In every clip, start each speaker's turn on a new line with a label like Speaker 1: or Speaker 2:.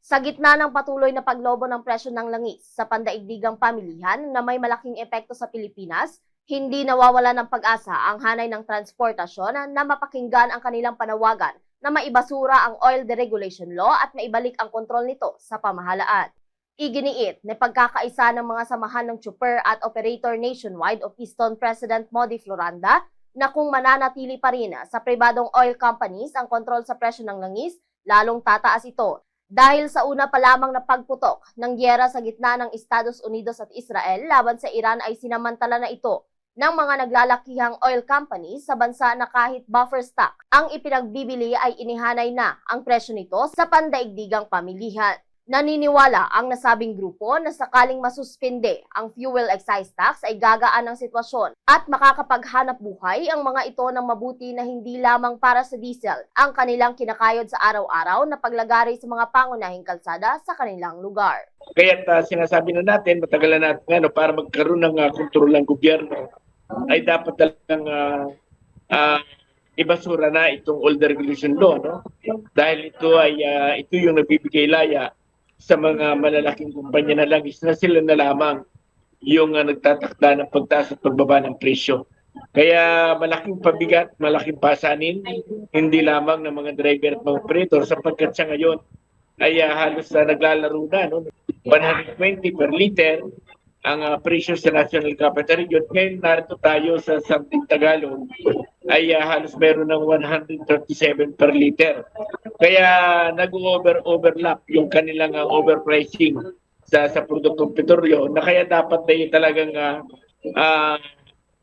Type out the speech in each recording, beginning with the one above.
Speaker 1: Sa gitna ng patuloy na paglobo ng presyo ng langis sa pandaigdigang pamilihan na may malaking epekto sa Pilipinas, hindi nawawala ng pag-asa ang hanay ng transportasyon na mapakinggan ang kanilang panawagan na maibasura ang oil deregulation law at maibalik ang kontrol nito sa pamahalaan. Iginiit na pagkakaisa ng mga samahan ng chopper at operator nationwide o Piston President Modi Floranda na kung mananatili pa rin sa pribadong oil companies ang kontrol sa presyo ng langis, lalong tataas ito dahil sa una pa lamang na pagputok ng gyera sa gitna ng Estados Unidos at Israel laban sa Iran ay sinamantala na ito ng mga naglalakihang oil companies sa bansa na kahit buffer stock ang ipinagbibili ay inihanay na ang presyo nito sa pandaigdigang pamilihan. Naniniwala ang nasabing grupo na sakaling masuspende ang fuel excise tax ay gagaan ang sitwasyon at makakapaghanap buhay ang mga ito ng mabuti na hindi lamang para sa diesel ang kanilang kinakayod sa araw-araw na paglagari sa mga pangunahing kalsada sa kanilang lugar.
Speaker 2: Kaya sinasabi na natin, matagal na natin para magkaroon ng kontrol ng gobyerno, ay dapat talagang ibasura na itong oil deregulation law, no? Dahil ito ay ito yung nagbibigay laya sa mga malalaking kumpanya na langis na sila na lamang yung nagtatakda ng pagtaas at pagbaba ng presyo. Kaya malaking pabigat, malaking pasanin, hindi lamang ng mga driver at mga operator sapagkat sa ngayon ay halos naglalaro na, no? 120 per liter ang presyo sa National Capital Region. Ngayon narito tayo sa Something Tagalog ay halos meron ng 137 per liter. Kaya nag-overlap yung kanilang overpricing sa produktong petrolyo na kaya dapat na talagang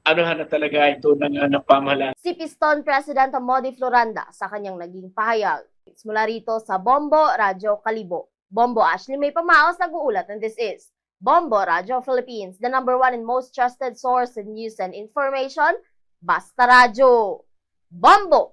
Speaker 2: anuhan na talaga ito ng pamahalaan.
Speaker 1: Si Piston President Modi Floranda sa kanyang naging pahayag. Mula rito sa Bombo, Radyo Kalibo. Bombo Ashley May Pamaos nag-uulat and this is Bombo Radyo Philippines, the #1 and most trusted source in news and information. Basta Radyo. Bombo!